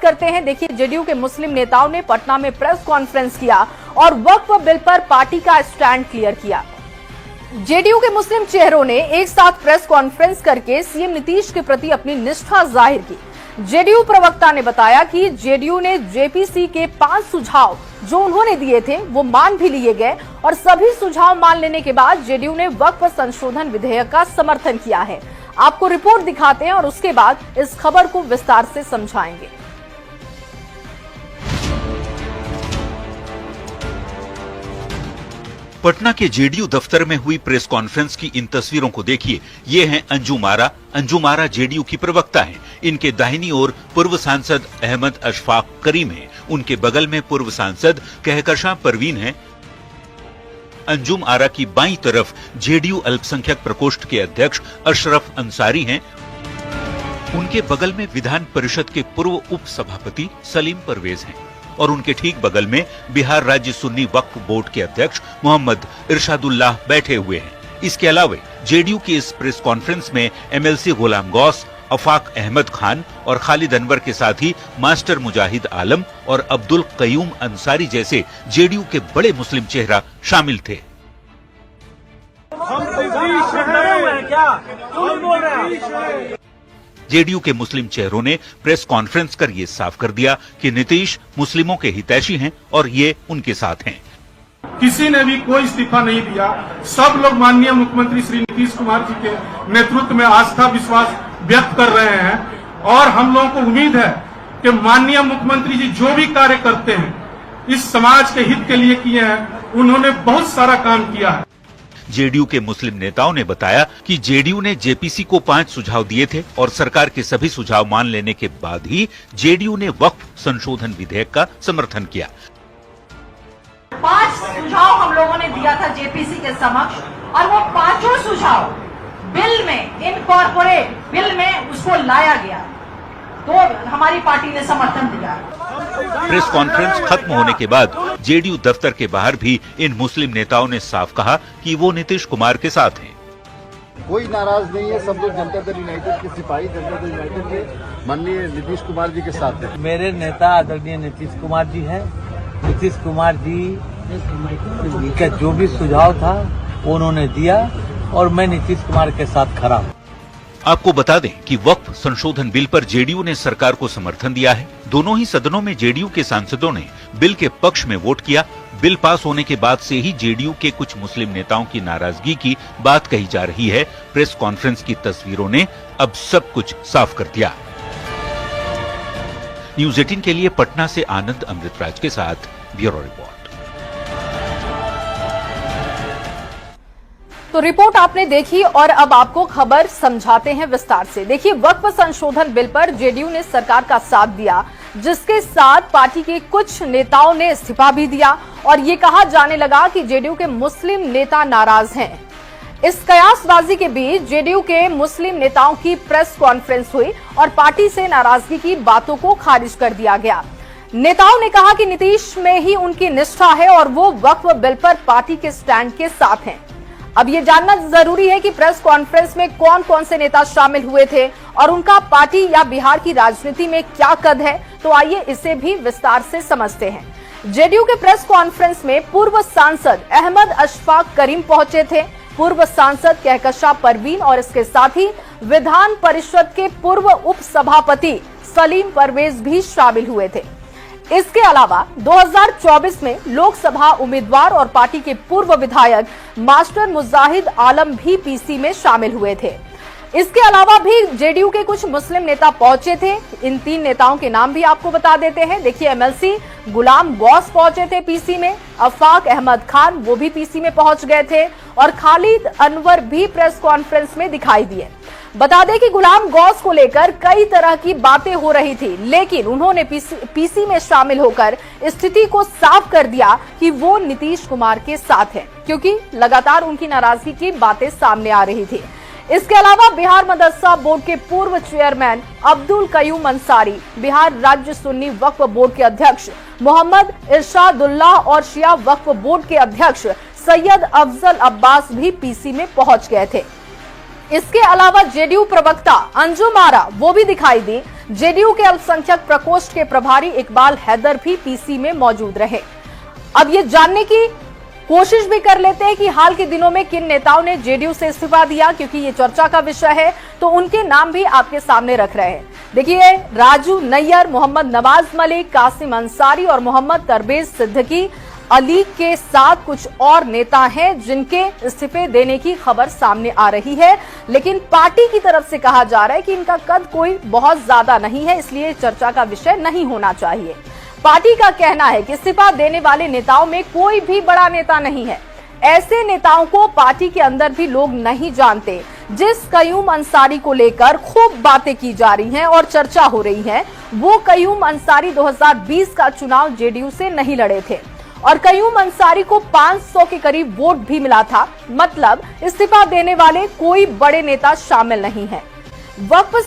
करते हैं। देखिए, जेडीयू के मुस्लिम नेताओं ने पटना में प्रेस कॉन्फ्रेंस किया और वक्फ बिल पर पार्टी का स्टैंड क्लियर किया। जेडीयू के मुस्लिम चेहरों ने एक साथ प्रेस कॉन्फ्रेंस करके सीएम नीतीश के प्रति अपनी निष्ठा जाहिर की। जेडीयू प्रवक्ता ने बताया कि जेडीयू ने जेपीसी के 5 सुझाव जो उन्होंने दिए थे वो मान भी लिए गए और सभी सुझाव मान लेने के बाद जेडीयू ने वक्फ संशोधन विधेयक का समर्थन किया है। आपको रिपोर्ट दिखाते हैं और उसके बाद इस खबर को विस्तार से समझाएंगे। पटना के जेडीयू दफ्तर में हुई प्रेस कॉन्फ्रेंस की इन तस्वीरों को देखिए। ये हैं अंजुम आरा जेडीयू की प्रवक्ता हैं। इनके दाहिनी ओर पूर्व सांसद अहमद अशफाक करीम हैं। उनके बगल में पूर्व सांसद कहकशां परवीन हैं। अंजुम आरा की बाईं तरफ जेडीयू अल्पसंख्यक प्रकोष्ठ के अध्यक्ष अशरफ अंसारी हैं। उनके बगल में विधान परिषद के पूर्व उप सभापति सलीम परवेज हैं और उनके ठीक बगल में बिहार राज्य सुन्नी वक्फ बोर्ड के अध्यक्ष मोहम्मद इरशादुल्लाह बैठे हुए हैं। इसके अलावा जेडीयू की इस प्रेस कॉन्फ्रेंस में एमएलसी गुलाम गौस, अफाक अहमद खान और खालिद अनवर के साथ ही मास्टर मुजाहिद आलम और अब्दुल कयूम अंसारी जैसे जेडीयू के बड़े मुस्लिम चेहरा शामिल थे। जेडीयू के मुस्लिम चेहरों ने प्रेस कॉन्फ्रेंस कर ये साफ कर दिया कि नीतीश मुस्लिमों के हितैषी हैं और ये उनके साथ हैं। किसी ने भी कोई इस्तीफा नहीं दिया। सब लोग माननीय मुख्यमंत्री श्री नीतीश कुमार जी के नेतृत्व में आस्था विश्वास व्यक्त कर रहे हैं और हम लोगों को उम्मीद है कि माननीय मुख्यमंत्री जी जो भी कार्य करते हैं इस समाज के हित के लिए किए हैं। उन्होंने बहुत सारा काम किया है। जेडीयू के मुस्लिम नेताओं ने बताया कि जेडीयू ने जेपीसी को 5 सुझाव दिए थे और सरकार के सभी सुझाव मान लेने के बाद ही जेडीयू ने वक्फ संशोधन विधेयक का समर्थन किया। 5 सुझाव हम लोगों ने दिया था जेपीसी के समक्ष और वो 5 सुझाव बिल में इनकॉर्पोरेट बिल में उसको लाया गया तो हमारी पार्टी ने समर्थन दिया। प्रेस कॉन्फ्रेंस खत्म होने के बाद जेडीयू दफ्तर के बाहर भी इन मुस्लिम नेताओं ने साफ कहा कि वो नीतीश कुमार के साथ हैं। कोई नाराज नहीं है। सब लोग जनता दल यूनाइटेड के सिपाही जनता दल यूनाइटेड के माननीय नीतीश कुमार जी के साथ हैं। मेरे नेता आदरणीय नीतीश कुमार जी हैं। नीतीश कुमार जी का जो भी सुझाव था वो उन्होंने दिया और मैं नीतीश कुमार के साथ खड़ा हूँ। आपको बता दें कि वक्फ संशोधन बिल पर जेडीयू ने सरकार को समर्थन दिया है। दोनों ही सदनों में जेडीयू के सांसदों ने बिल के पक्ष में वोट किया। बिल पास होने के बाद से ही जेडीयू के कुछ मुस्लिम नेताओं की नाराजगी की बात कही जा रही है। प्रेस कॉन्फ्रेंस की तस्वीरों ने अब सब कुछ साफ कर दिया। न्यूज़ 18 के लिए पटना से आनंद अमृतराज के साथ ब्यूरो रिपोर्ट। तो रिपोर्ट आपने देखी और अब आपको खबर समझाते हैं विस्तार से। देखिए, वक्फ संशोधन बिल पर जेडीयू ने सरकार का साथ दिया, जिसके साथ पार्टी के कुछ नेताओं ने इस्तीफा भी दिया और ये कहा जाने लगा कि जेडीयू के मुस्लिम नेता नाराज हैं। इस कयासबाजी के बीच जेडीयू के मुस्लिम नेताओं की प्रेस कॉन्फ्रेंस हुई और पार्टी से नाराजगी की बातों को खारिज कर दिया गया। नेताओं ने कहा कि नीतीश में ही उनकी निष्ठा है और वो वक्फ बिल पर पार्टी के स्टैंड के साथ हैं। अब ये जानना जरूरी है कि प्रेस कॉन्फ्रेंस में कौन कौन से नेता शामिल हुए थे और उनका पार्टी या बिहार की राजनीति में क्या कद है। तो आइए इसे भी विस्तार से समझते हैं। जेडीयू के प्रेस कॉन्फ्रेंस में पूर्व सांसद अहमद अशफाक करीम पहुंचे थे। पूर्व सांसद कहकशां परवीन और इसके साथ ही विधान परिषद के पूर्व उप सभापति सलीम परवेज भी शामिल हुए थे। इसके अलावा 2024 में लोकसभा उम्मीदवार और पार्टी के पूर्व विधायक मास्टर मुजाहिद आलम भी पीसी में शामिल हुए थे। इसके अलावा भी जेडीयू के कुछ मुस्लिम नेता पहुंचे थे। इन 3 नेताओं के नाम भी आपको बता देते हैं। देखिए, एमएलसी गुलाम गौस पहुंचे थे पीसी में, अफाक अहमद खान वो भी पीसी में पहुंच गए थे और खालिद अनवर भी प्रेस कॉन्फ्रेंस में दिखाई दिए। बता दें कि गुलाम गौस को लेकर कई तरह की बातें हो रही थी, लेकिन उन्होंने पीसी में शामिल होकर स्थिति को साफ कर दिया कि वो नीतीश कुमार के साथ हैं, क्योंकि लगातार उनकी नाराजगी की बातें सामने आ रही थी। इसके अलावा बिहार मदरसा बोर्ड के पूर्व चेयरमैन अब्दुल कयूम अंसारी, बिहार राज्य सुन्नी वक्फ बोर्ड के अध्यक्ष मोहम्मद इरशादुल्लाह और शिया वक्फ बोर्ड के अध्यक्ष सैयद अफजल अब्बास भी पीसी में पहुंच गए थे। इसके अलावा जेडीयू प्रवक्ता अंजुम आरा वो भी दिखाई दी, जेडीयू के अल्पसंख्यक प्रकोष्ठ के प्रभारी इकबाल हैदर भी पीसी में मौजूद रहे। अब ये जानने की कोशिश भी कर लेते हैं कि हाल के दिनों में किन नेताओं ने जेडीयू से इस्तीफा दिया, क्योंकि ये चर्चा का विषय है, तो उनके नाम भी आपके सामने रख रहे हैं। देखिए, राजू नैयर, मोहम्मद नवाज मलिक, कासिम अंसारी और मोहम्मद तरबेज सिद्दीकी अली के साथ कुछ और नेता हैं जिनके इस्तीफे देने की खबर सामने आ रही है, लेकिन पार्टी की तरफ से कहा जा रहा है कि इनका कद कोई बहुत ज्यादा नहीं है, इसलिए चर्चा का विषय नहीं होना चाहिए। पार्टी का कहना है कि इस्तीफा देने वाले नेताओं में कोई भी बड़ा नेता नहीं है। ऐसे नेताओं को पार्टी के अंदर भी लोग नहीं जानते। जिस कयूम अंसारी को लेकर खूब बातें की जा रही हैं और चर्चा हो रही है, वो कयूम अंसारी 2020 का चुनाव जेडीयू से नहीं लड़े थे और कयूम अंसारी को 500 के करीब वोट भी मिला था। मतलब इस्तीफा देने वाले कोई बड़े नेता शामिल नहीं है। वक्फ